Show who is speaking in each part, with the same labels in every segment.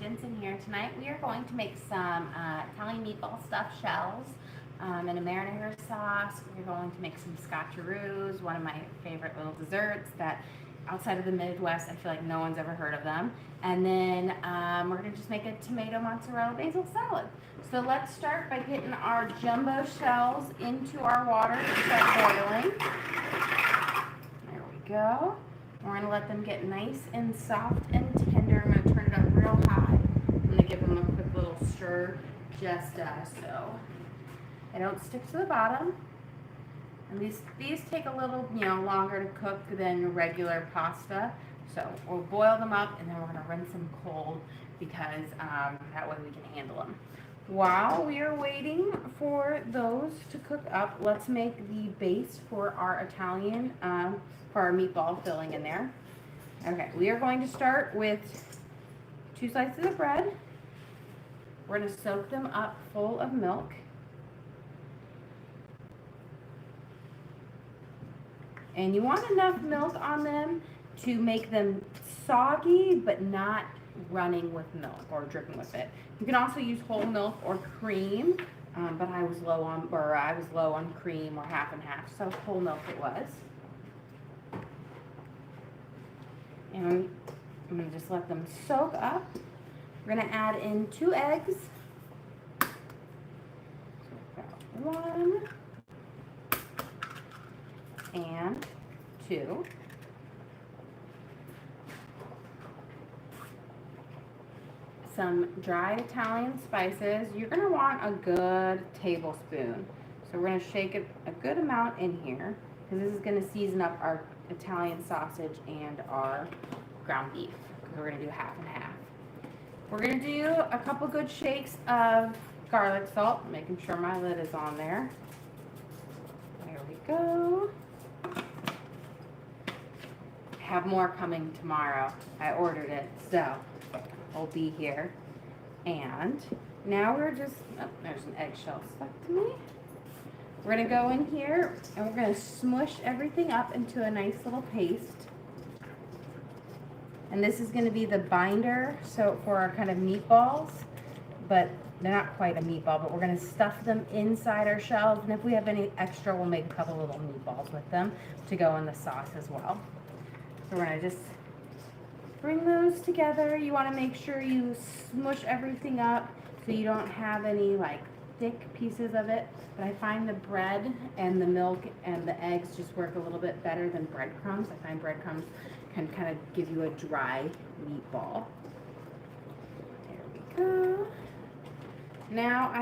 Speaker 1: Jensen here. Tonight we are going to make some Italian meatball stuffed shells in a marinara sauce. We're going to make some scotcheroos, one of my favorite little desserts that outside of the Midwest I feel like no one's ever heard of them. And then we're going to just make a tomato mozzarella basil salad. So let's start by getting our jumbo shells into our water to start boiling. There we go. We're going to let them get nice and soft and tender. I'm going to turn it up real high. I'm going to give them a quick little stir just so they don't stick to the bottom. And these take a little, longer to cook than regular pasta. So we'll boil them up and then we're going to rinse them cold because that way we can handle them. While we are waiting for those to cook up, let's make the base for our Italian, for our meatball filling in there. Okay, we are going to start with 2 slices of bread. We're going to soak them up full of milk. And you want enough milk on them to make them soggy, but not running with milk or dripping with it. You can also use whole milk or cream, but I was low on cream or half and half, so whole milk it was. And I'm going to just let them soak up. We're going to add in 2 eggs. So 1 and 2. Some dried Italian spices. You're going to want a good tablespoon. So we're going to shake it a good amount in here because this is going to season up our Italian sausage and our ground beef. We're going to do half and half. We're going to do a couple good shakes of garlic salt, making sure my lid is on there. There we go. Have more coming tomorrow. I ordered it, so will be here. And now we're just, oh, there's an eggshell stuck to me. We're going to go in here and we're going to smush everything up into a nice little paste. And this is going to be the binder so for our kind of meatballs, but they're not quite a meatball, but we're going to stuff them inside our shells. And if we have any extra, we'll make a couple little meatballs with them to go in the sauce as well. So we're going to just bring those together. You want to make sure you smush everything up so you don't have any like thick pieces of it. But I find the bread and the milk and the eggs just work a little bit better than breadcrumbs. I find breadcrumbs can kind of give you a dry meatball. There we go. Now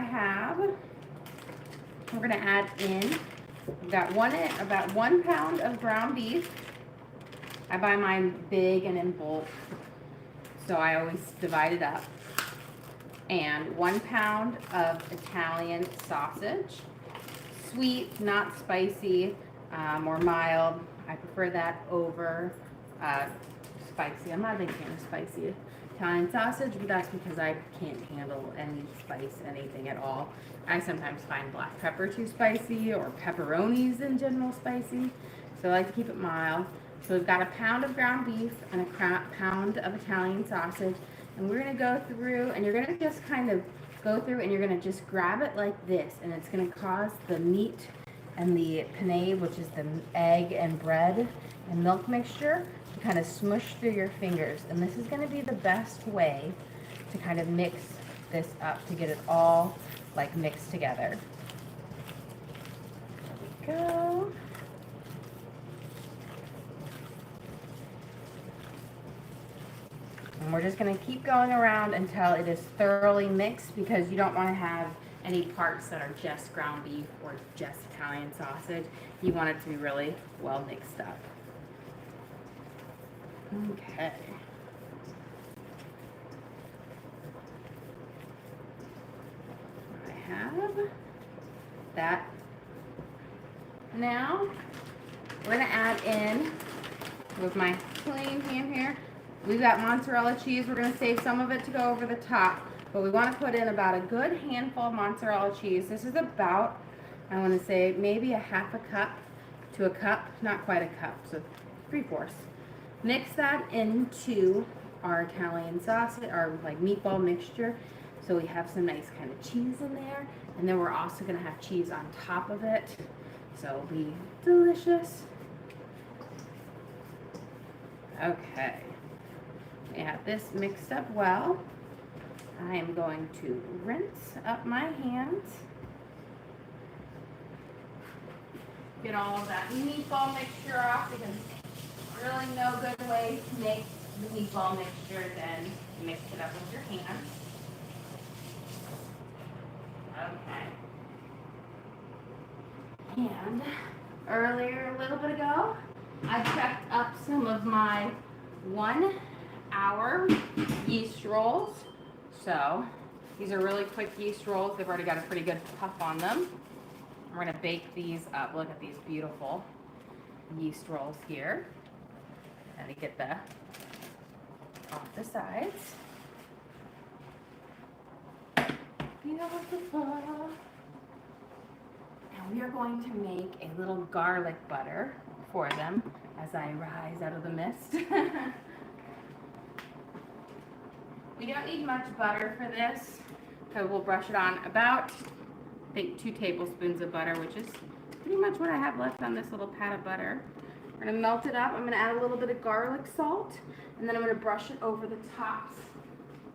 Speaker 1: we're going to add in, we've got about 1 pound of ground beef. I buy mine big and in bulk, so I always divide it up. And 1 pound of Italian sausage, sweet, not spicy, or mild. I prefer that over spicy. I'm not a big fan of spicy Italian sausage, but that's because I can't handle any spice, anything at all. I sometimes find black pepper too spicy, or pepperonis in general spicy, so I like to keep it mild. So we've got 1 pound of ground beef and a pound of Italian sausage. And we're going to go through, and you're going to just kind of go through, and you're going to just grab it like this. And it's going to cause the meat and the penne, which is the egg and bread and milk mixture, to kind of smush through your fingers. And this is going to be the best way to kind of mix this up to get it all like mixed together. There we go. And we're just going to keep going around until it is thoroughly mixed because you don't want to have any parts that are just ground beef or just Italian sausage. You want it to be really well mixed up. Okay. I have that. Now we're going to add in with my clean hand here. We've got mozzarella cheese. We're going to save some of it to go over the top, but we want to put in about a good handful of mozzarella cheese. This is about, I want to say, maybe a half a cup to a cup, not quite a cup, so 3/4. Mix that into our Italian sausage, our like meatball mixture. So we have some nice kind of cheese in there. And then we're also gonna have cheese on top of it. So it'll be delicious. Okay, we have this mixed up well. I am going to rinse up my hands. Get all of that meatball mixture off because there's really no good way to make the meatball mixture than mix it up with your hands. Okay. And earlier, a little bit ago, I checked up some of my 1 hour yeast rolls. So these are really quick yeast rolls. They've already got a pretty good puff on them. We're gonna bake these up. Look at these beautiful yeast rolls here. And to get the off the sides. Beautiful. And we are going to make a little garlic butter for them as I rise out of the mist. We don't need much butter for this, so we'll brush it on about, I think, 2 tablespoons of butter, which is pretty much what I have left on this little pat of butter. We're gonna melt it up. I'm gonna add a little bit of garlic salt, and then I'm gonna brush it over the tops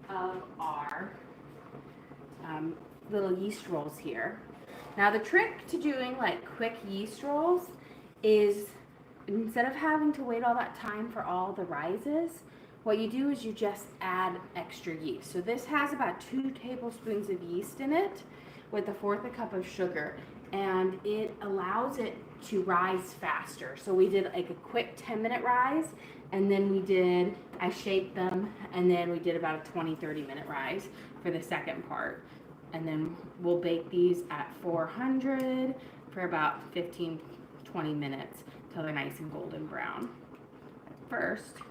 Speaker 1: of our little yeast rolls here. Now the trick to doing like quick yeast rolls is instead of having to wait all that time for all the rises, what you do is you just add extra yeast. So this has about 2 tablespoons of yeast in it with 1/4 cup of sugar, and it allows it to rise faster. So we did like a quick 10-minute rise, and then I shaped them, and then we did about a 20-30 minute rise for the second part. And then we'll bake these at 400 for about 15-20 minutes till they're nice and golden brown. First,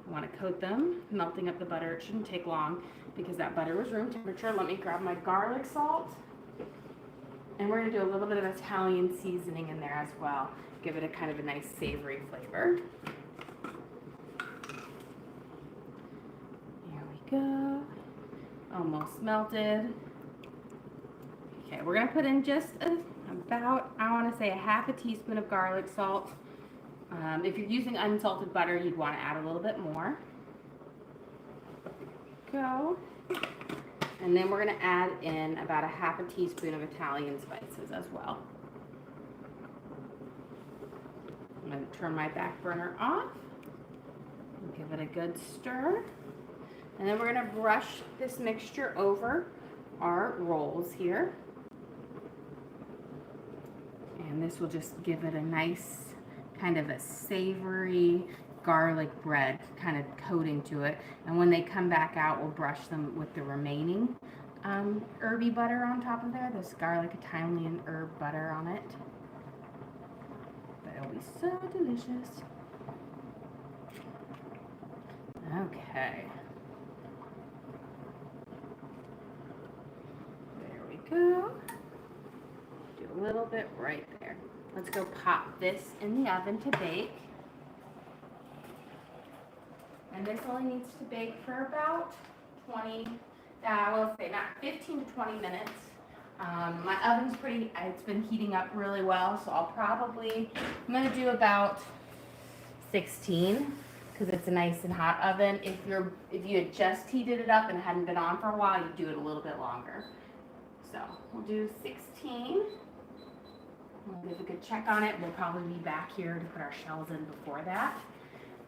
Speaker 1: I want to coat them, melting up the butter. It shouldn't take long because that butter was room temperature. Let me grab my garlic salt. And we're going to do a little bit of Italian seasoning in there as well. Give it a kind of a nice savory flavor. Here we go. Almost melted. Okay, we're going to put in just about, I want to say, a 1/2 teaspoon of garlic salt. If you're using unsalted butter, you'd want to add a little bit more. Go. And then we're going to add in about a 1/2 teaspoon of Italian spices as well. I'm going to turn my back burner off. And give it a good stir. And then we're going to brush this mixture over our rolls here. And this will just give it a nice kind of a savory garlic bread kind of coating to it. And when they come back out, we'll brush them with the remaining herby butter on top of there. This garlic Italian herb butter on it. But it'll be so delicious. Okay. There we go. Do a little bit right there. Let's go pop this in the oven to bake. And this only needs to bake for about 15 to 20 minutes. My oven's it's been heating up really well, so I'm gonna do about 16 because it's a nice and hot oven. If you had just heated it up and hadn't been on for a while, you'd do it a little bit longer. So we'll do 16. We'll give a good check on it. We'll probably be back here to put our shells in before that.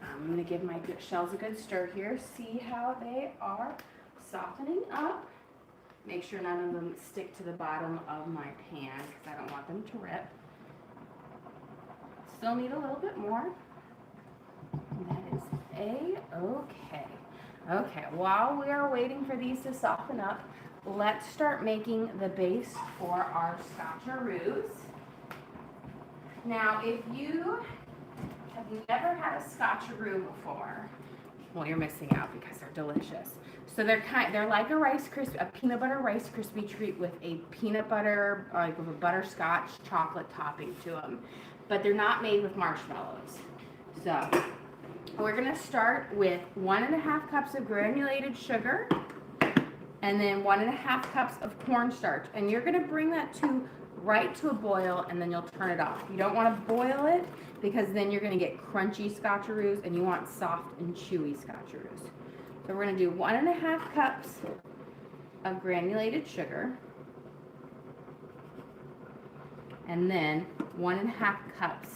Speaker 1: I'm going to give my shells a good stir here. See how they are softening up. Make sure none of them stick to the bottom of my pan because I don't want them to rip. Still need a little bit more. And that is A-okay. Okay, while we are waiting for these to soften up, let's start making the base for our scotcheroos. Now, if you have never had a scotcheroo before, well, you're missing out because they're delicious. So they're like a peanut butter Rice Krispie treat with a peanut butter, like with a butterscotch chocolate topping to them. But they're not made with marshmallows. So We're gonna start with 1.5 cups of granulated sugar and then 1.5 cups of cornstarch. And you're gonna bring that to right to a boil, and then you'll turn it off. You don't wanna boil it because then you're gonna get crunchy scotcheroos, and you want soft and chewy scotcheroos. So we're gonna do 1.5 cups of granulated sugar, and then 1.5 cups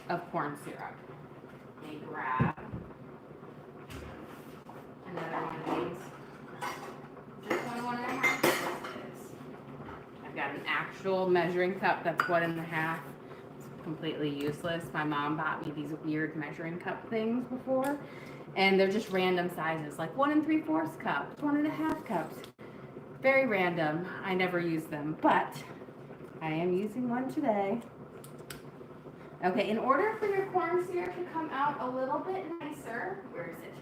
Speaker 1: of corn syrup. Let me grab another one of these. This one, 1.5. This is. I've got an actual measuring cup that's 1.5. It's completely useless. My mom bought me these weird measuring cup things before, and they're just random sizes, like 1 3/4 cups, 1.5 cups. Very random. I never use them, but I am using one today. Okay, in order for your corn syrup to come out a little bit nicer, where is it?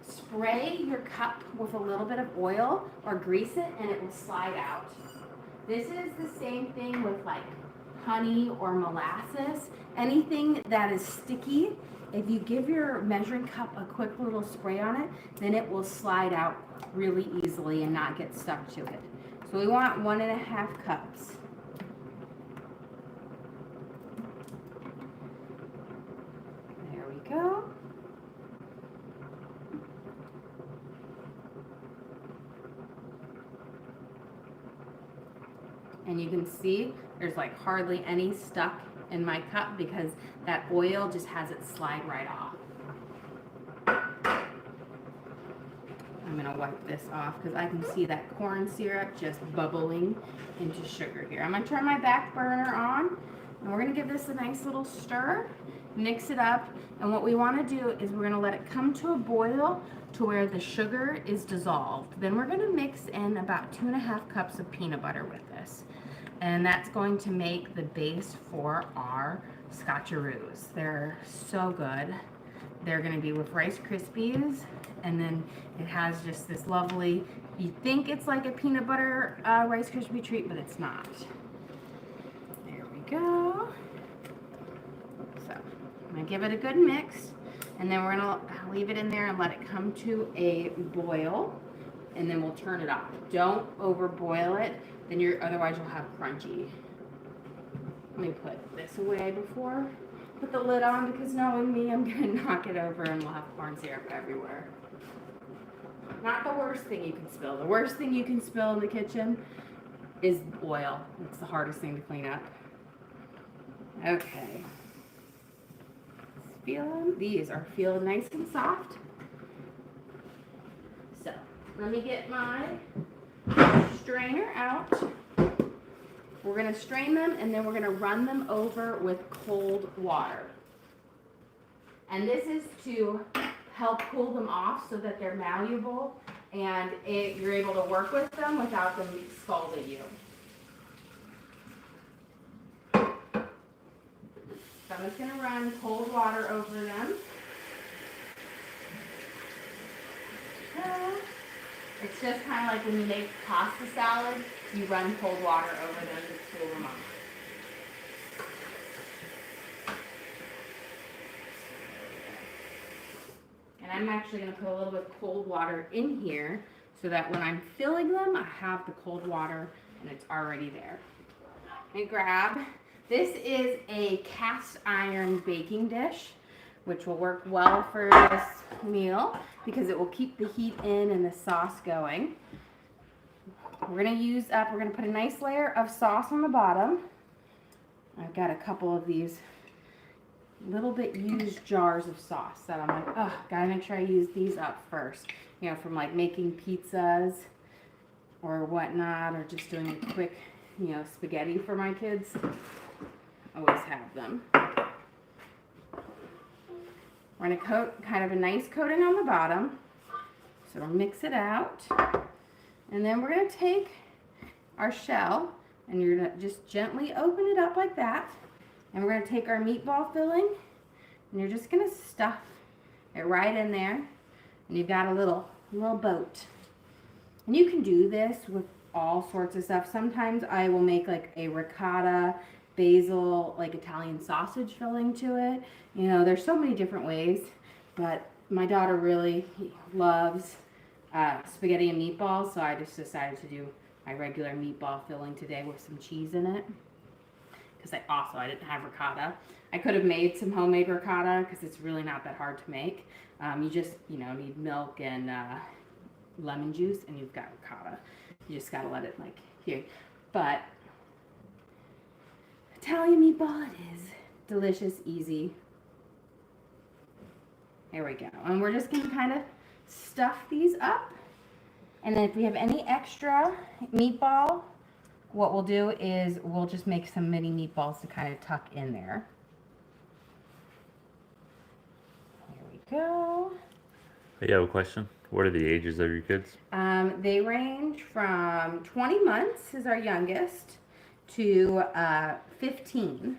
Speaker 1: Spray your cup with a little bit of oil or grease it, and it will slide out. This is the same thing with like honey or molasses. Anything that is sticky, if you give your measuring cup a quick little spray on it, then it will slide out really easily and not get stuck to it. So we want 1.5 cups. There we go. And you can see there's like hardly any stuck in my cup because that oil just has it slide right off. I'm gonna wipe this off because I can see that corn syrup just bubbling into sugar here. I'm gonna turn my back burner on, and we're gonna give this a nice little stir, mix it up, and what we wanna do is we're gonna let it come to a boil to where the sugar is dissolved. Then we're gonna mix in about 2.5 cups of peanut butter with this. And that's going to make the base for our scotcheroos. They're so good. They're gonna be with Rice Krispies, and then it has just this lovely, you think it's like a peanut butter Rice Krispie treat, but it's not. There we go. So I'm gonna give it a good mix, and then we're gonna leave it in there and let it come to a boil, and then we'll turn it off. Don't over boil it, then otherwise you'll have crunchy. Let me put this away before I put the lid on, because knowing me, I'm gonna knock it over and we'll have corn syrup everywhere. Not the worst thing you can spill. The worst thing you can spill in the kitchen is oil. It's the hardest thing to clean up. Okay. Feel them? These are feeling nice and soft. So let me get my strainer out. We're going to strain them, and then we're going to run them over with cold water. And this is to help cool them off so that they're malleable and you're able to work with them without them scalding you. So I'm just going to run cold water over them. It's just kind of like when you make pasta salad, you run cold water over them to cool them off. And I'm actually going to put a little bit of cold water in here so that when I'm filling them, I have the cold water and it's already there. And grab, this is a cast iron baking dish, which will work well for this meal because it will keep the heat in and the sauce going. We're going to put a nice layer of sauce on the bottom. I've got a couple of these little bit used jars of sauce that I'm like, oh, gotta make sure I use these up first. You know, from like making pizzas or whatnot, or just doing a quick, you know, spaghetti for my kids. Always have them. We're gonna coat kind of a nice coating on the bottom. So we'll mix it out. And then we're gonna take our shell and you're gonna just gently open it up like that. And we're gonna take our meatball filling and you're just gonna stuff it right in there. And you've got a little boat. And you can do this with all sorts of stuff. Sometimes I will make like a ricotta, basil, like Italian sausage filling to it. You know, there's so many different ways. but my daughter really loves spaghetti and meatballs, so I just decided to do my regular meatball filling today with some cheese in it. Because I didn't have ricotta. I could have made some homemade ricotta because it's really not that hard to make. You just, need milk and lemon juice, and you've got ricotta. You just gotta let it here. But Italian meatball it is. Delicious, easy. There we go. And we're just gonna kind of stuff these up. And then if we have any extra meatball, what we'll do is we'll just make some mini meatballs to kind of tuck in there. Here we go.
Speaker 2: Hey, I have a question. What are the ages of your kids?
Speaker 1: They range from 20 months is our youngest to 15.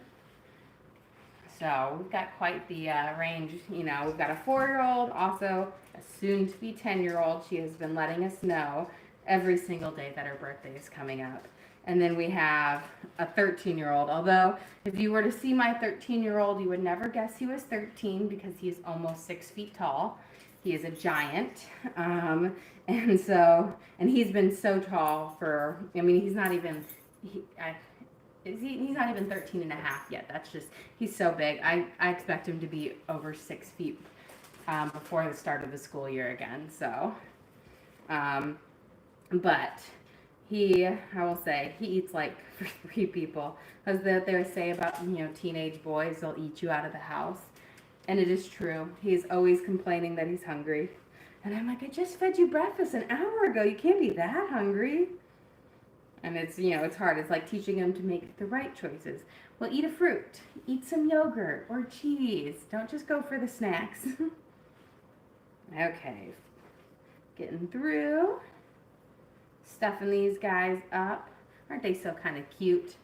Speaker 1: So we've got quite the range. We've got a 4-year-old, also a soon-to-be 10-year-old. She has been letting us know every single day that her birthday is coming up. And then we have a 13-year-old. Although, if you were to see my 13-year-old, you would never guess he was 13 because he's almost 6 feet tall. He is a giant. And he's been so tall for, he's not even, he's not even 13 and a half yet. That's just, he's so big. I expect him to be over 6 feet before the start of the school year again. So, but I will say, he eats like for 3 people. As they say about, teenage boys, they'll eat you out of the house. And it is true. He's always complaining that he's hungry. And I'm like, I just fed you breakfast an hour ago. You can't be that hungry. And it's, it's hard. It's like teaching him to make the right choices. Well, eat a fruit. Eat some yogurt or cheese. Don't just go for the snacks. Okay. Getting through. Stuffing these guys up. Aren't they so kind of cute?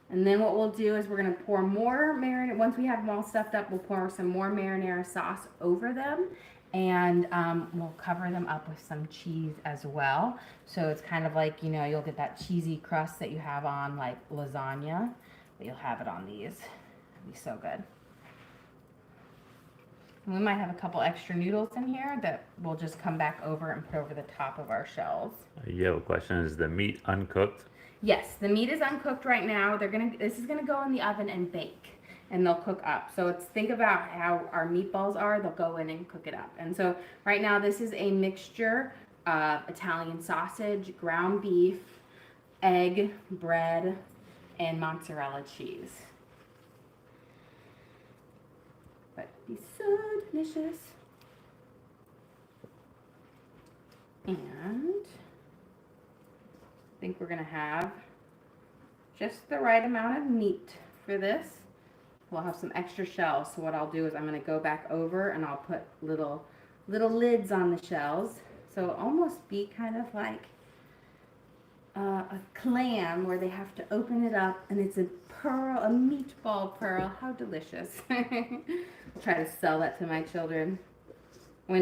Speaker 1: And then what we'll do is we're going to pour more marinara. Once we have them all stuffed up, we'll pour some more marinara sauce over them. And we'll cover them up with some cheese as well. So it's kind of like, you'll get that cheesy crust that you have on like lasagna. But you'll have it on these. It'll be so good. And we might have a couple extra noodles in here that we'll just come back over and put over the top of our shells.
Speaker 2: You have a question. Is the meat uncooked?
Speaker 1: Yes, the meat is uncooked right now. This is gonna go in the oven and bake, and they'll cook up. So think about how our meatballs are. They'll go in and cook it up. And so right now this is a mixture of Italian sausage, ground beef, egg, bread, and mozzarella cheese. But it'd be so delicious. And I think we're gonna have just the right amount of meat for this. We'll have some extra shells. So what I'll do is I'm gonna go back over and I'll put little lids on the shells. So it'll almost be kind of like a clam where they have to open it up and it's a meatball pearl. How delicious. I'll try to sell that to my children. When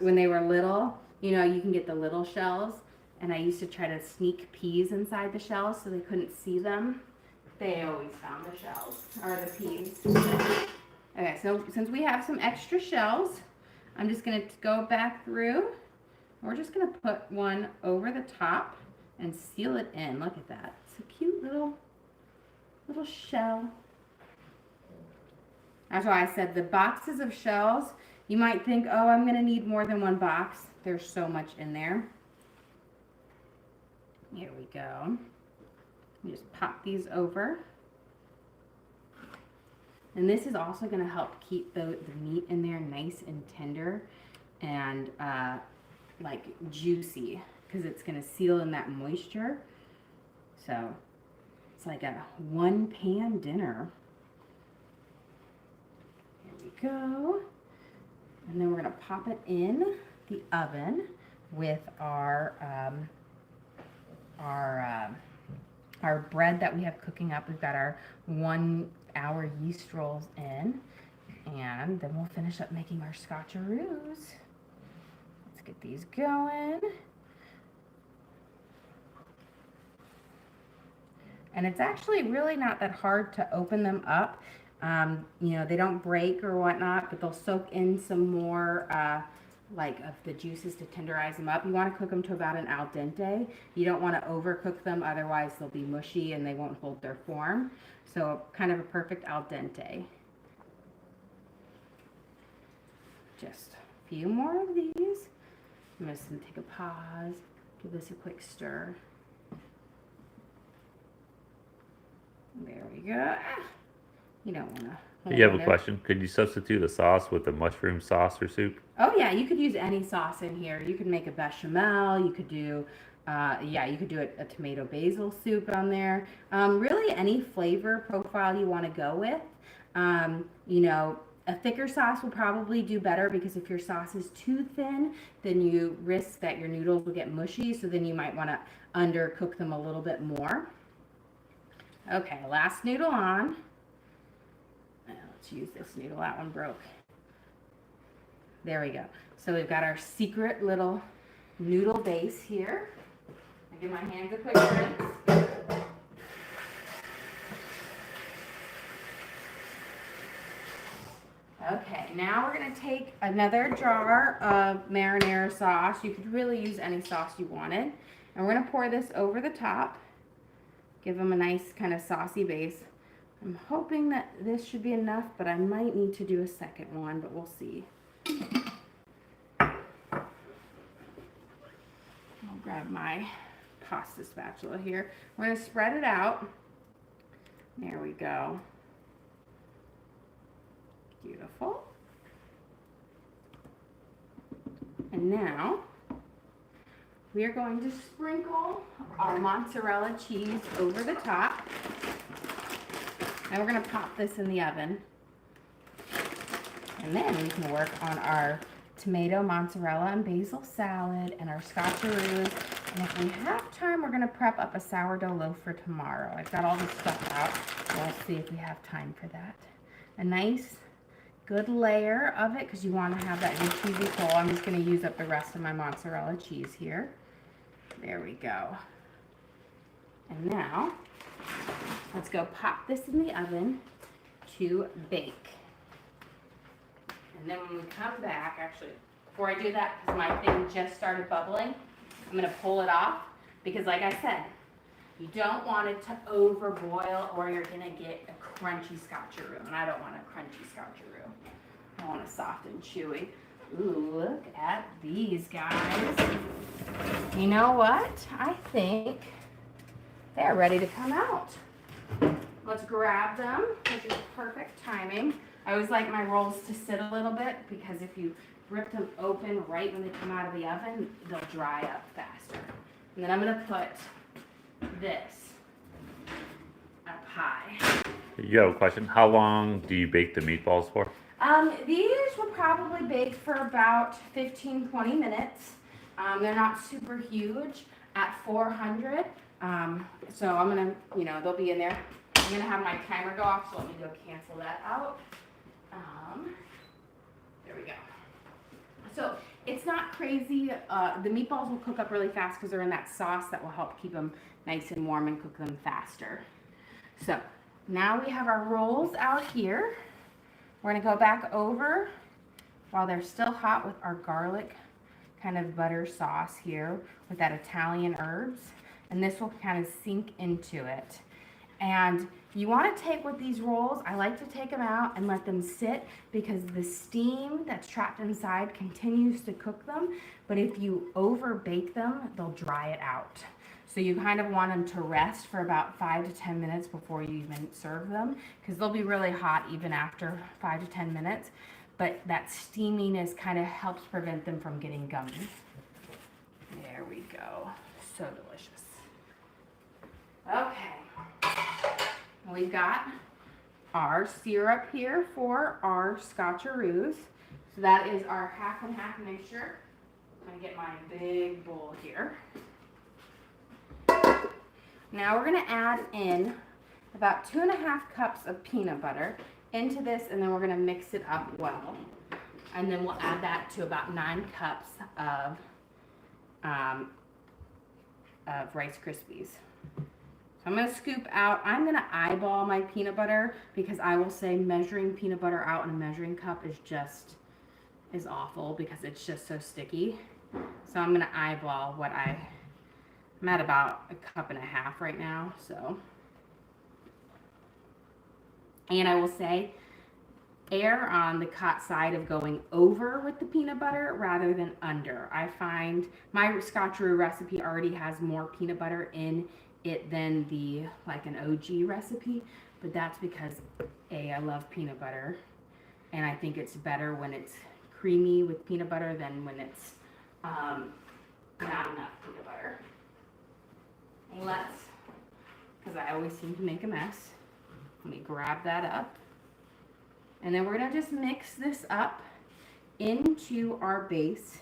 Speaker 1: they were little, you can get the little shells. And I used to try to sneak peas inside the shells so they couldn't see them. They always found the shells, or the peas. Okay, so since we have some extra shells, I'm just gonna go back through. We're just gonna put one over the top and seal it in. Look at that. It's a cute little shell. That's why I said the boxes of shells, you might think, oh, I'm gonna need more than one box. There's so much in there. Here we go. You just pop these over. And this is also going to help keep the meat in there nice and tender and like juicy because it's going to seal in that moisture. So it's like a one-pan dinner. Here we go. And then we're going to pop it in the oven with our bread that we have cooking up. We've got our 1 hour yeast rolls in, and then we'll finish up making our scotcheroos. Let's get these going. And it's actually really not that hard to open them up. You know, they don't break or whatnot, but they'll soak in some more like of the juices to tenderize them up. You want to cook them to about an al dente. You don't want to overcook them, otherwise they'll be mushy and they won't hold their form. So kind of a perfect al dente. Just a few more of these. I'm just going to take a pause, give this a quick stir. There we go. You don't want to.
Speaker 2: You have a question. Could you substitute the sauce with the mushroom sauce or soup?
Speaker 1: Oh yeah, you could use any sauce in here. You could make a bechamel. You could do, you could do a tomato basil soup on there. Really, any flavor profile you want to go with. You know, a thicker sauce will probably do better because if your sauce is too thin, then you risk that your noodles will get mushy. So then you might want to undercook them a little bit more. Okay, last noodle on. Let's use this noodle. That one broke. There we go. So we've got our secret little noodle base here. I give my hands a quick rinse. Okay, now we're going to take another jar of marinara sauce. You could really use any sauce you wanted. And we're going to pour this over the top. Give them a nice kind of saucy base. I'm hoping that this should be enough, but I might need to do a second one, but we'll see. I'll grab my pasta spatula here. We're going to spread it out. There we go. Beautiful. And now we are going to sprinkle our mozzarella cheese over the top. And we're going to pop this in the oven. And then we can work on our tomato, mozzarella, and basil salad and our scotcheroos. And if we have time, we're going to prep up a sourdough loaf for tomorrow. I've got all this stuff out. We'll see if we have time for that. A nice, good layer of it because you want to have that good cheesy pull. I'm just going to use up the rest of my mozzarella cheese here. There we go. And now, let's go pop this in the oven to bake. And then when we come back, actually, before I do that, because my thing just started bubbling, I'm going to pull it off. Because like I said, you don't want it to overboil or you're going to get a crunchy scotcheroo. And I don't want a crunchy scotcheroo. I want a soft and chewy. Ooh, look at these guys. You know what? I think they're ready to come out. Let's grab them, which is perfect timing. I always like my rolls to sit a little bit because if you rip them open right when they come out of the oven, they'll dry up faster. And then I'm going to put this up high.
Speaker 2: You have a question. How long do you bake the meatballs for?
Speaker 1: These will probably bake for about 15-20 minutes. They're not super huge at 400. So I'm going to, they'll be in there. I'm going to have my timer go off, so let me go cancel that out. There we go. So it's not crazy. The meatballs will cook up really fast because they're in that sauce that will help keep them nice and warm and cook them faster. So now we have our rolls out here. We're going to go back over while they're still hot with our garlic kind of butter sauce here with that Italian herbs. And this will kind of sink into it. And you want to take with these rolls, I like to take them out and let them sit because the steam that's trapped inside continues to cook them. But if you over bake them, they'll dry it out. So you kind of want them to rest for about 5 to 10 minutes before you even serve them because they'll be really hot even after 5 to 10 minutes. But that steaminess kind of helps prevent them from getting gummy. There we go. So delicious. Okay. We've got our syrup here for our scotcheroos. So that is our half and half mixture. I'm going to get my big bowl here. Now we're going to add in about 2.5 cups of peanut butter into this, and then we're going to mix it up well. And then we'll add that to about 9 cups of Rice Krispies. So I'm going to scoop out. I'm going to eyeball my peanut butter because I will say measuring peanut butter out in a measuring cup is awful because it's just so sticky. So I'm going to eyeball I'm at about 1.5 cups right now. So, and I will say err on the caught side of going over with the peanut butter rather than under. I find my scotcheroo recipe already has more peanut butter in it than like an OG recipe, but that's because I love peanut butter, and I think it's better when it's creamy with peanut butter than when it's not enough peanut butter. And because I always seem to make a mess, let me grab that up. And then we're going to just mix this up into our base.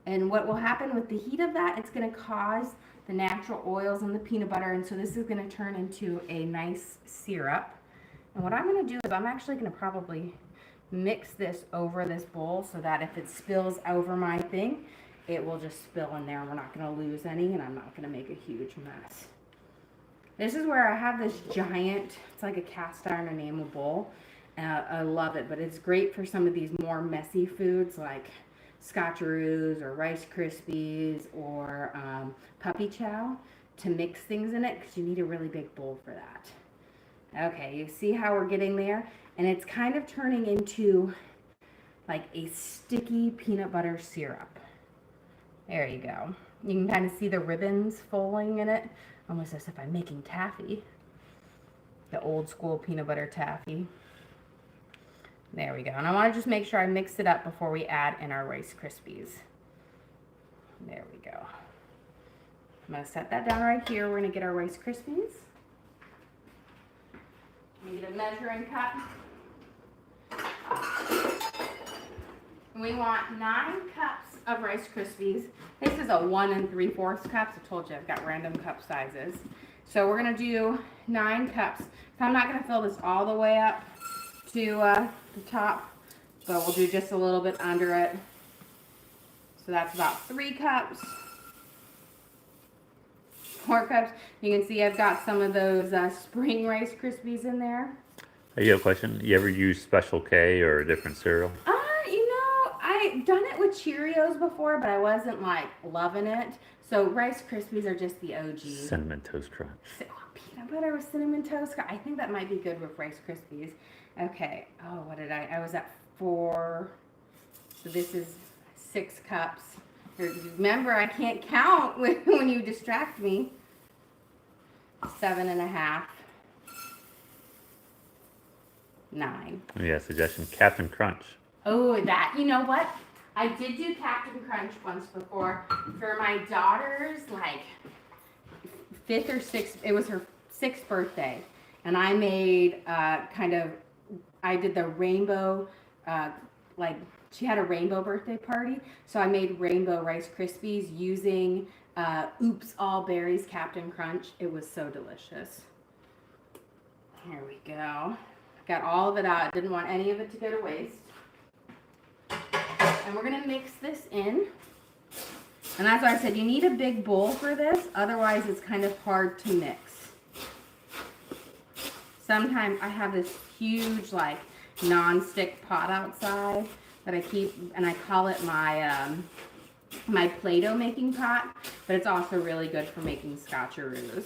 Speaker 1: And what will happen with the heat of that, it's going to cause the natural oils in the peanut butter. And so this is going to turn into a nice syrup. And what I'm going to do is I'm actually going to probably mix this over this bowl so that if it spills over my thing, it will just spill in there and we're not going to lose any and I'm not going to make a huge mess. This is where I have this giant, it's like a cast iron enamel bowl. I love it, but it's great for some of these more messy foods like scotcheroos or Rice Krispies or puppy chow to mix things in it because you need a really big bowl for that. Okay, you see how we're getting there? And it's kind of turning into like a sticky peanut butter syrup. There you go. You can kind of see the ribbons falling in it, almost as if I'm making taffy. The old school peanut butter taffy. There we go. And I want to just make sure I mix it up before we add in our Rice Krispies. There we go. I'm going to set that down right here. We're going to get our Rice Krispies. We get a measuring cup. And we want 9 cups of Rice Krispies. This is a 1 3/4 cups. I told you I've got random cup sizes. So we're going to do 9 cups. So I'm not going to fill this all the way up to the top, but we'll do just a little bit under it. So that's about 3 cups. 4 cups. You can see I've got some of those spring Rice Krispies in there.
Speaker 2: You have a question? You ever use Special K or a different cereal?
Speaker 1: I've done it with Cheerios before, but I wasn't like loving it. So Rice Krispies are just the OG.
Speaker 2: Cinnamon Toast Crunch.
Speaker 1: Peanut butter with cinnamon toast. I think that might be good with Rice Krispies. Okay. Oh, what did I was at 4. So this is 6 cups. Remember, I can't count when you distract me. 7.5. 9.
Speaker 2: Yeah, suggestion. Captain Crunch.
Speaker 1: Oh, that, you know what? I did do Captain Crunch once before for my daughter's, like, 5th or 6th, it was her 6th birthday. And I made I did the rainbow, she had a rainbow birthday party. So I made rainbow Rice Krispies using Oops All Berries Captain Crunch. It was so delicious. Here we go. Got all of it out. Didn't want any of it to go to waste. And we're going to mix this in. And that's why I said you need a big bowl for this. Otherwise, it's kind of hard to mix. Sometimes I have this huge, like, non-stick pot outside that I keep, and I call it my my Play-Doh making pot. But it's also really good for making scotcheroos.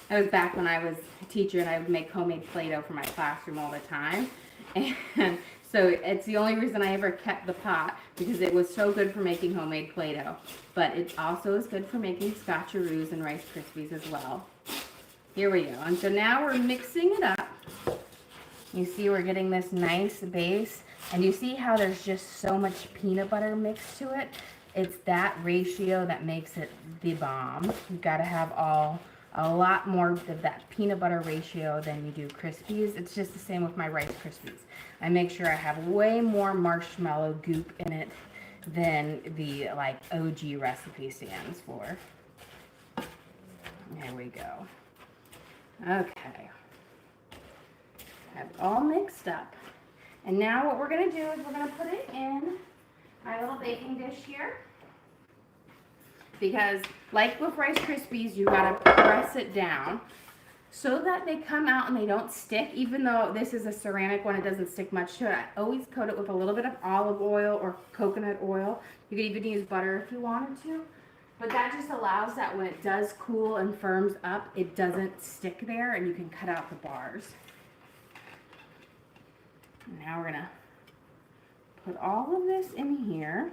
Speaker 1: That was back when I was a teacher and I would make homemade Play-Doh for my classroom all the time. And so it's the only reason I ever kept the pot because it was so good for making homemade Play-Doh. But it also is good for making scotcheroos and Rice Krispies as well. Here we go. And so now we're mixing it up. You see we're getting this nice base. And you see how there's just so much peanut butter mixed to it? It's that ratio that makes it the bomb. You've got to have a lot more of that peanut butter ratio than you do Krispies. It's just the same with my Rice Krispies. I make sure I have way more marshmallow goop in it than the like OG recipe stands for. There we go. Okay. I have it all mixed up. And now what we're going to do is we're going to put it in my little baking dish here. because like with Rice Krispies, you gotta press it down so that they come out and they don't stick. Even though this is a ceramic one, it doesn't stick much to it. I always coat it with a little bit of olive oil or coconut oil. You could even use butter if you wanted to. But that just allows that when it does cool and firms up, it doesn't stick there and you can cut out the bars. Now we're gonna put all of this in here.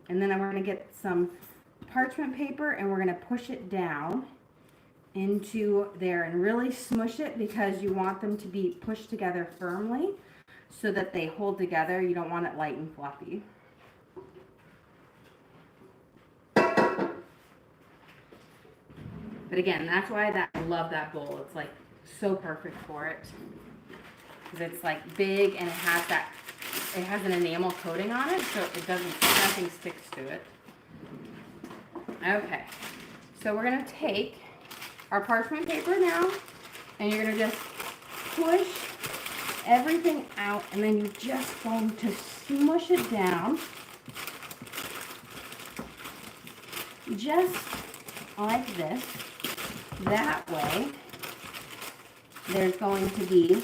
Speaker 1: And then I'm gonna get some parchment paper and we're gonna push it down into there and really smush it because you want them to be pushed together firmly so that they hold together. You don't want it light and fluffy. But again, that's why I love that bowl. It's like so perfect for it. Because it's like big and it has an enamel coating on it, so nothing sticks to it. Okay, so we're gonna take our parchment paper now, and you're gonna just push everything out, and then you're just going to smush it down, just like this. That way, there's going to be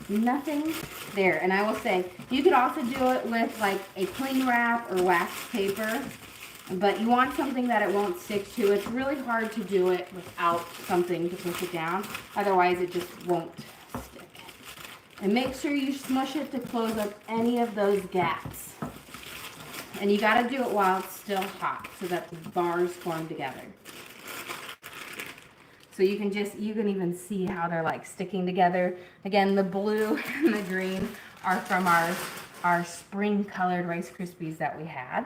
Speaker 1: nothing there. And I will say, you could also do it with like a cling wrap or wax paper, but you want something that it won't stick to. It's really hard to do it without something to push it down. Otherwise, it just won't stick. And make sure you smush it to close up any of those gaps. And you got to do it while it's still hot so that the bars form together. So you can even see how they're like sticking together. Again, the blue and the green are from our spring colored Rice Krispies that we had.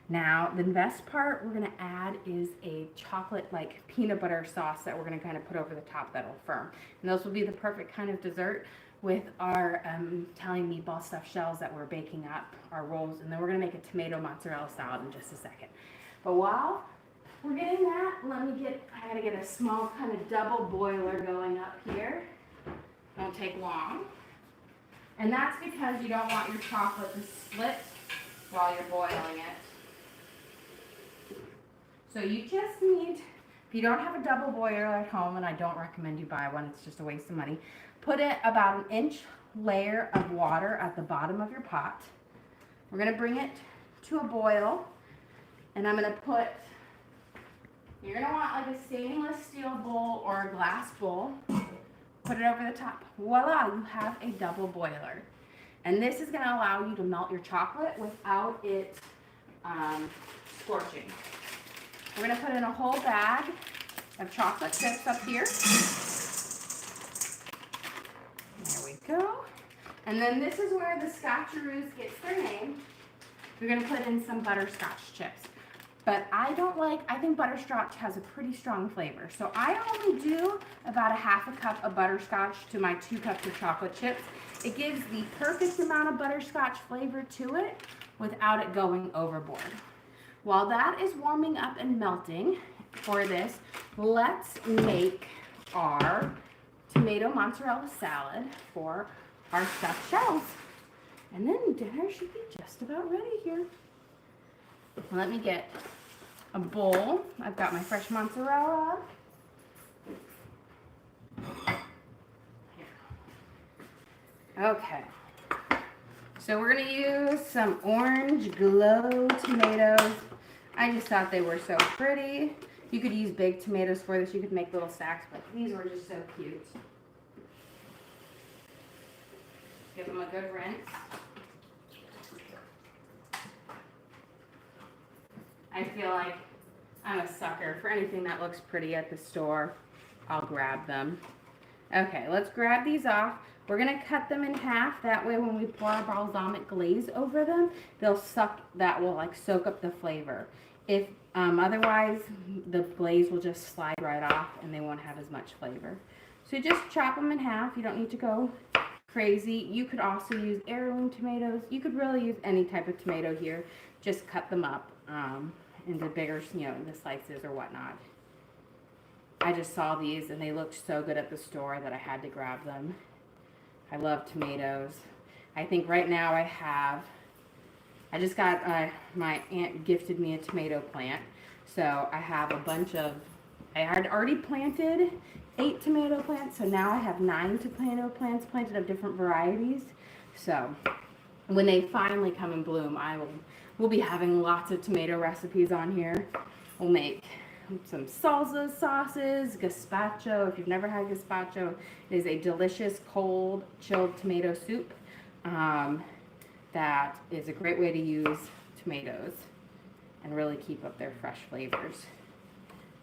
Speaker 1: Now, the best part we're gonna add is a chocolate like peanut butter sauce that we're gonna kind of put over the top that'll firm. And those will be the perfect kind of dessert with our Italian meatball stuffed shells that we're baking up, our rolls. And then we're gonna make a tomato mozzarella salad in just a second. But while we're getting that, I gotta get a small kind of double boiler going up here. Won't take long. And that's because you don't want your chocolate to split while you're boiling it. So you just need, if you don't have a double boiler at home, and I don't recommend you buy one, it's just a waste of money, put it about an inch layer of water at the bottom of your pot. We're gonna bring it to a boil, and I'm gonna put, you're gonna want like a stainless steel bowl or a glass bowl. Put it over the top. Voila, you have a double boiler. And this is gonna allow you to melt your chocolate without it scorching. We're gonna put in a whole bag of chocolate chips up here. There we go. And then this is where the Scotcheroos gets their name. We're gonna put in some butterscotch chips. But I think butterscotch has a pretty strong flavor. So I only do about a half a cup of butterscotch to my 2 cups of chocolate chips. It gives the perfect amount of butterscotch flavor to it without it going overboard. While that is warming up and melting for this, let's make our tomato mozzarella salad for our stuffed shells. And then dinner should be just about ready here. Let me get a bowl. I've got my fresh mozzarella. Here. Okay. So we're going to use some orange glow tomatoes. I just thought they were so pretty. You could use big tomatoes for this. You could make little stacks, but these were just so cute. Give them a good rinse. I feel like I'm a sucker for anything that looks pretty at the store. I'll grab them. Okay, let's grab these off. We're gonna cut them in half. That way when we pour our balsamic glaze over them, that will like soak up the flavor. If otherwise, the glaze will just slide right off and they won't have as much flavor. So just chop them in half. You don't need to go crazy. You could also use heirloom tomatoes. You could really use any type of tomato here. Just cut them up into bigger, the slices or whatnot. I just saw these and they looked so good at the store that I had to grab them. I love tomatoes. I think right now I have I just got, my aunt gifted me a tomato plant. So I have a bunch of, I had already planted 8 tomato plants. So now I have 9 tomato plants planted of different varieties. So when they finally come and bloom, we'll be having lots of tomato recipes on here. We'll make some salsa sauces, gazpacho. If you've never had gazpacho, it is a delicious cold chilled tomato soup. That is a great way to use tomatoes and really keep up their fresh flavors.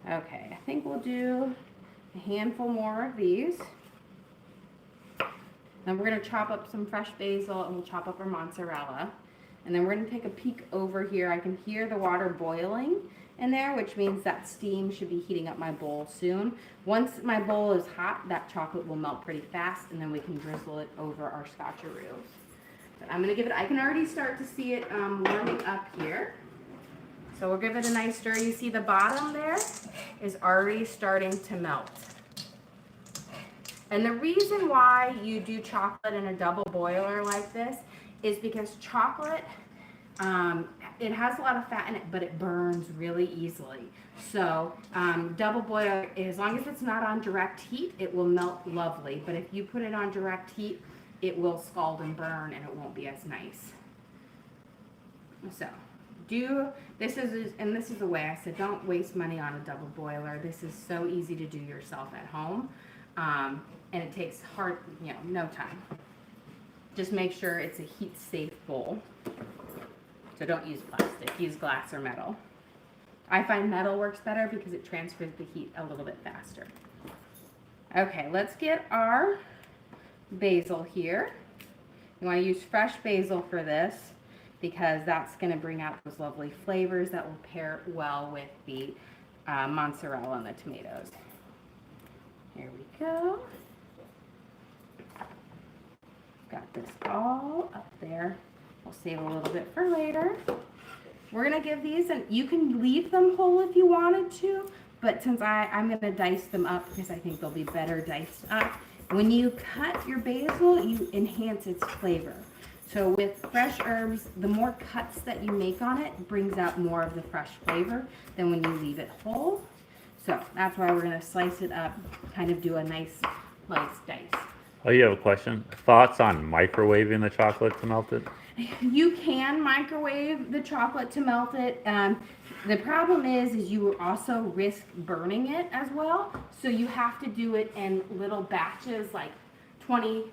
Speaker 1: Okay, I think we'll do a handful more of these. Then we're going to chop up some fresh basil and we'll chop up our mozzarella. And then we're going to take a peek over here. I can hear the water boiling in there, which means that steam should be heating up my bowl soon. Once my bowl is hot, that chocolate will melt pretty fast, and then we can drizzle it over our scotcheroos. But I'm going to give it, I can already start to see it warming up here. So we'll give it a nice stir. You see the bottom there is already starting to melt. And the reason why you do chocolate in a double boiler like this is because chocolate, it has a lot of fat in it, but it burns really easily. So double boiler, as long as it's not on direct heat, it will melt lovely. But if you put it on direct heat, it will scald and burn and it won't be as nice. So this is the way I said, don't waste money on a double boiler. This is so easy to do yourself at home. And it takes no time. Just make sure it's a heat safe bowl. So don't use plastic, use glass or metal. I find metal works better because it transfers the heat a little bit faster. Okay, let's get our basil here. You want to use fresh basil for this because that's going to bring out those lovely flavors that will pair well with the mozzarella and the tomatoes. Here we go. Got this all up there. We'll save a little bit for later. We're going to give these, and you can leave them whole if you wanted to, but since I'm going to dice them up because I think they'll be better diced up. When you cut your basil, you enhance its flavor. So with fresh herbs, the more cuts that you make on it brings out more of the fresh flavor than when you leave it whole. So that's why we're going to slice it up, kind of do a nice dice.
Speaker 2: Oh, you have a question? Thoughts on microwaving the chocolate to melt it?
Speaker 1: You can microwave the chocolate to melt it. The problem is you also risk burning it as well. So you have to do it in little batches, like 20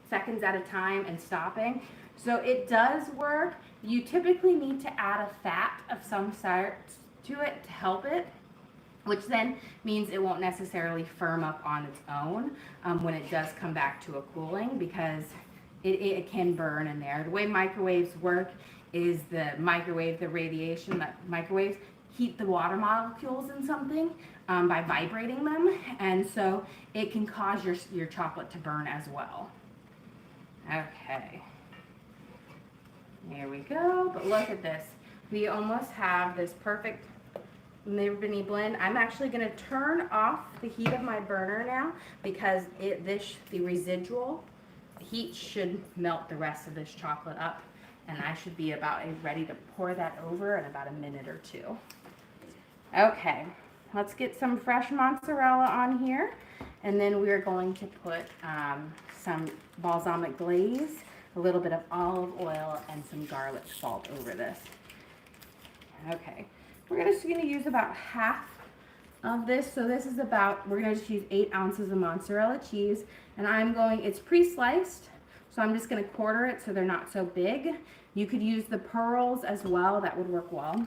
Speaker 1: seconds at a time and stopping. So it does work. You typically need to add a fat of some sort to it to help it, which then means it won't necessarily firm up on its own when it does come back to a cooling, because it can burn in there. The way microwaves work is the radiation that microwaves heat the water molecules in something by vibrating them, and so it can cause your chocolate to burn as well. Okay, here we go. But look at this. We almost have this perfect mini blend. I'm actually going to turn off the heat of my burner now because the residual heat should melt the rest of this chocolate up, and I should be about ready to pour that over in about a minute or two. Okay, let's get some fresh mozzarella on here, and then we're going to put some balsamic glaze, a little bit of olive oil, and some garlic salt over this. Okay, we're just going to use about half of this. So this is we're going to just use 8 ounces of mozzarella cheese, and it's pre-sliced, so I'm just going to quarter it so they're not so big. You could use the pearls as well, that would work well.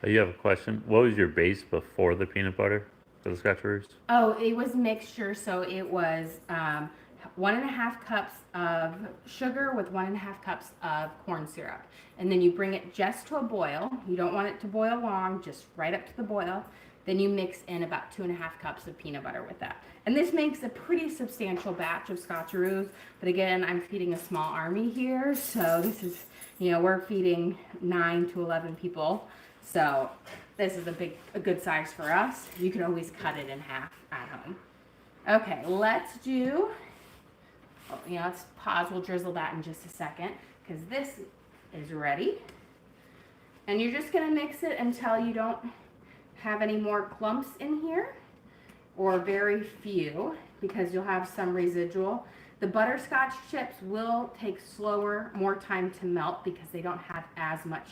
Speaker 2: You have a question? What was your base before the peanut butter for the scotcheroos?
Speaker 1: Oh, it was mixture, so it was 1.5 cups of sugar with 1.5 cups of corn syrup. And then you bring it just to a boil. You don't want it to boil long, just right up to the boil. Then you mix in about 2.5 cups of peanut butter with that. And this makes a pretty substantial batch of scotcheroos. But again, I'm feeding a small army here, so this is, we're feeding 9 to 11 people. So this is a good size for us. You can always cut it in half at home. Okay, let's pause. We'll drizzle that in just a second because this is ready. And you're just gonna mix it until you don't have any more clumps in here, or very few, because you'll have some residual. The butterscotch chips will take more time to melt because they don't have as much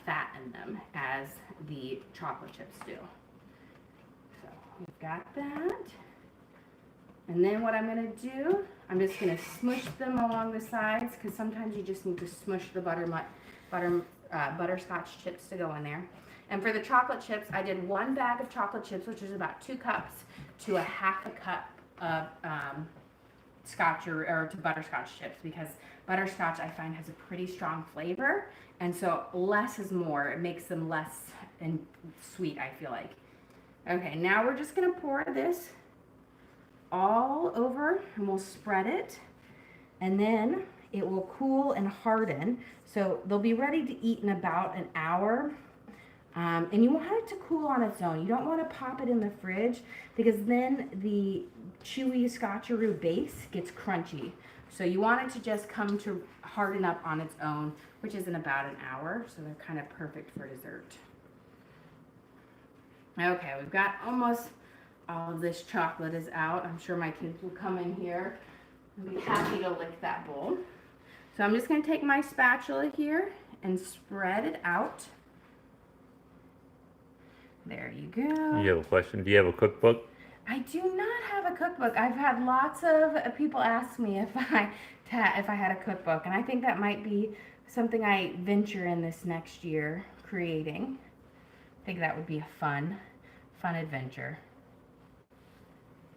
Speaker 1: fat in them as the chocolate chips do. So we've got that. And then what I'm gonna do, I'm just gonna smush them along the sides, because sometimes you just need to smush the butterscotch chips to go in there. And for the chocolate chips, I did 1 bag of chocolate chips, which is about 2 cups to a half a cup of scotch or to butterscotch chips, because butterscotch I find has a pretty strong flavor, and so less is more. It makes them less and sweet, I feel like. Okay, now we're just gonna pour this all over, and we'll spread it, and then it will cool and harden. So they'll be ready to eat in about an hour. And you want it to cool on its own. You don't want to pop it in the fridge, because then the chewy scotcheroo base gets crunchy. So you want it to just come to harden up on its own, which is in about an hour. So they're kind of perfect for dessert. Okay, we've got almost all of this chocolate is out. I'm sure my kids will come in here and be happy to lick that bowl. So I'm just going to take my spatula here and spread it out. There you go.
Speaker 2: You have a question? Do you have a cookbook?
Speaker 1: I do not have a cookbook. I've had lots of people ask me if I had a cookbook, and I think that might be something I venture in this next year creating. I think that would be a fun adventure.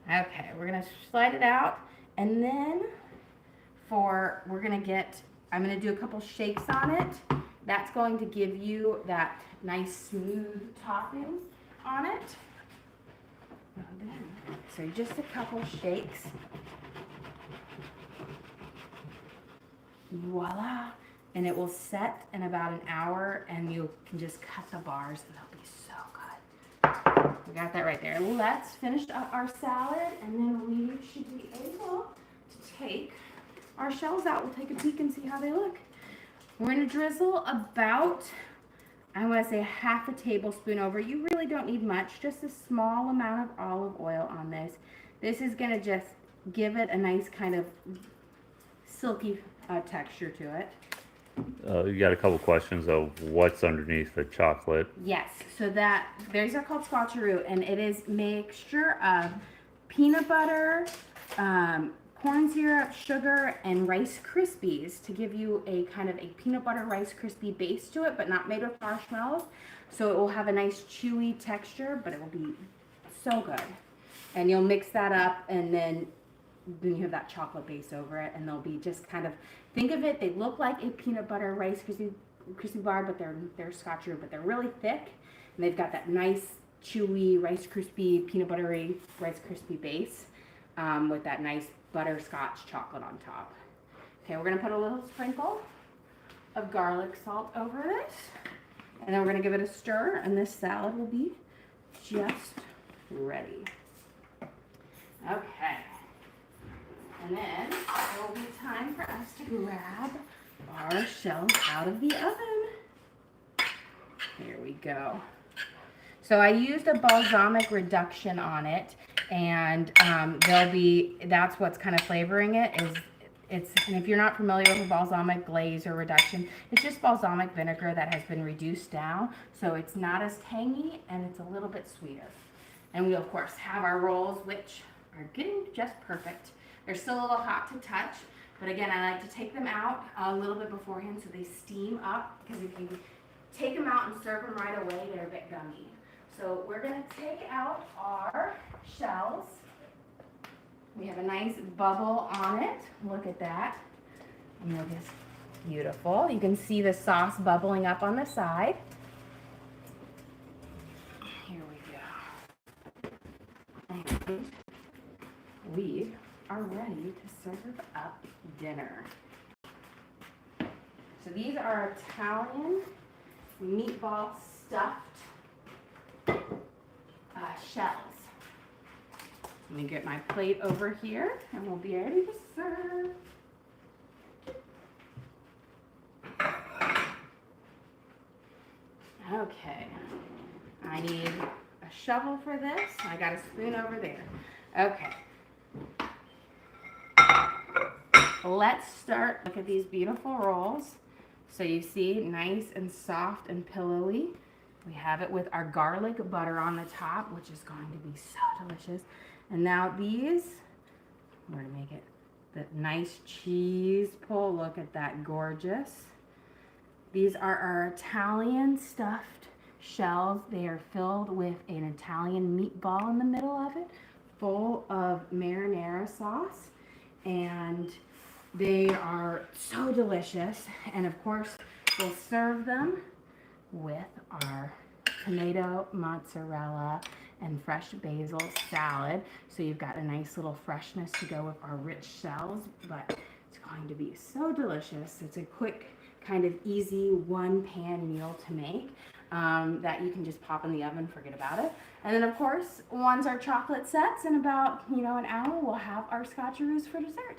Speaker 1: Okay, we're gonna slide it out, and then I'm gonna do a couple shakes on it. That's going to give you that nice smooth topping on it. So just a couple shakes. Voila. And it will set in about an hour, and you can just cut the bars and they'll be so good. We got that right there. Let's finish up our salad, and then we should be able to take our shells out. We'll take a peek and see how they look. We're going to drizzle about, I want to say, half a tablespoon over. You really don't need much, just a small amount of olive oil on this. This is going to just give it a nice kind of silky texture to it.
Speaker 2: You got a couple questions of what's underneath the chocolate.
Speaker 1: Yes, so these are called scotcheroo, and it is mixture of peanut butter, corn syrup, sugar, and Rice Krispies to give you a kind of a peanut butter Rice Krispie base to it, but not made with marshmallows. So it will have a nice chewy texture, but it will be so good. And you'll mix that up, and then you have that chocolate base over it, and they'll be just kind of, think of it, they look like a peanut butter Rice Krispie bar, but they're scotcheroo, but they're really thick, and they've got that nice chewy Rice Krispie, peanut buttery Rice Krispie base with that nice butterscotch chocolate on top. Okay, we're gonna put a little sprinkle of garlic salt over this, and then we're gonna give it a stir, and this salad will be just ready. Okay. And then it will be time for us to grab our shells out of the oven. Here we go. So I used a balsamic reduction on it, and that's what's kind of flavoring it. And if you're not familiar with a balsamic glaze or reduction, it's just balsamic vinegar that has been reduced down, so it's not as tangy and it's a little bit sweeter. And we of course have our rolls, which are getting just perfect. They're still a little hot to touch, but again, I like to take them out a little bit beforehand so they steam up, because if you take them out and serve them right away, they're a bit gummy. So we're going to take out our shells. We have a nice bubble on it. Look at that. And look, it's beautiful. You can see the sauce bubbling up on the side. Here we go. And we are ready to serve up dinner. So these are Italian meatball stuffed shells. Let me get my plate over here, and we'll be ready to serve. Okay. I need a shovel for this. I got a spoon over there. Okay. Let's start. Look at these beautiful rolls. So you see, nice and soft and pillowy. We have it with our garlic butter on the top, which is going to be so delicious. And now these, I'm going to make it the nice cheese pull. Look at that, gorgeous. These are our Italian stuffed shells. They are filled with an Italian meatball in the middle of it, full of marinara sauce. And they are so delicious. And of course, we'll serve them with our tomato, mozzarella, and fresh basil salad. So you've got a nice little freshness to go with our rich shells, but it's going to be so delicious. It's a quick, kind of easy one-pan meal to make that you can just pop in the oven, forget about it. And then of course, once our chocolate sets, in about an hour, we'll have our scotcheroos for dessert.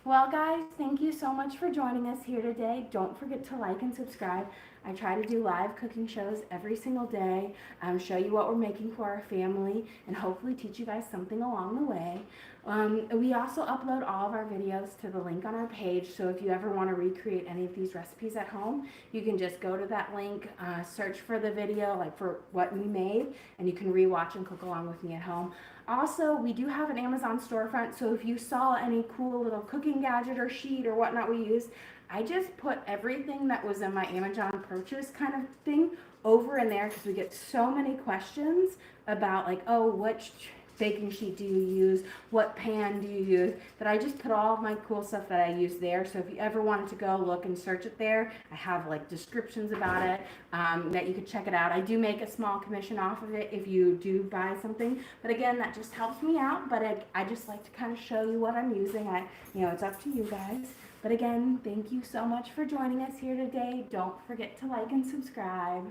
Speaker 1: Well guys, thank you so much for joining us here today. Don't forget to like and subscribe. I try to do live cooking shows every single day, show you what we're making for our family, and hopefully teach you guys something along the way. We also upload all of our videos to the link on our page, so if you ever want to recreate any of these recipes at home, you can just go to that link, search for the video, like for what we made, and you can rewatch and cook along with me at home. Also, we do have an Amazon storefront, so if you saw any cool little cooking gadget or sheet or whatnot we use, I just put everything that was in my Amazon purchase kind of thing over in there, because we get so many questions about like, oh, which baking sheet do you use, what pan do you use, that I just put all of my cool stuff that I use there. So if you ever wanted to go look and search it there, I have like descriptions about it, that you could check it out. I do make a small commission off of it if you do buy something, but again, that just helps me out. But I just like to kind of show you what I'm using. It's up to you guys. But again, thank you so much for joining us here today. Don't forget to like and subscribe.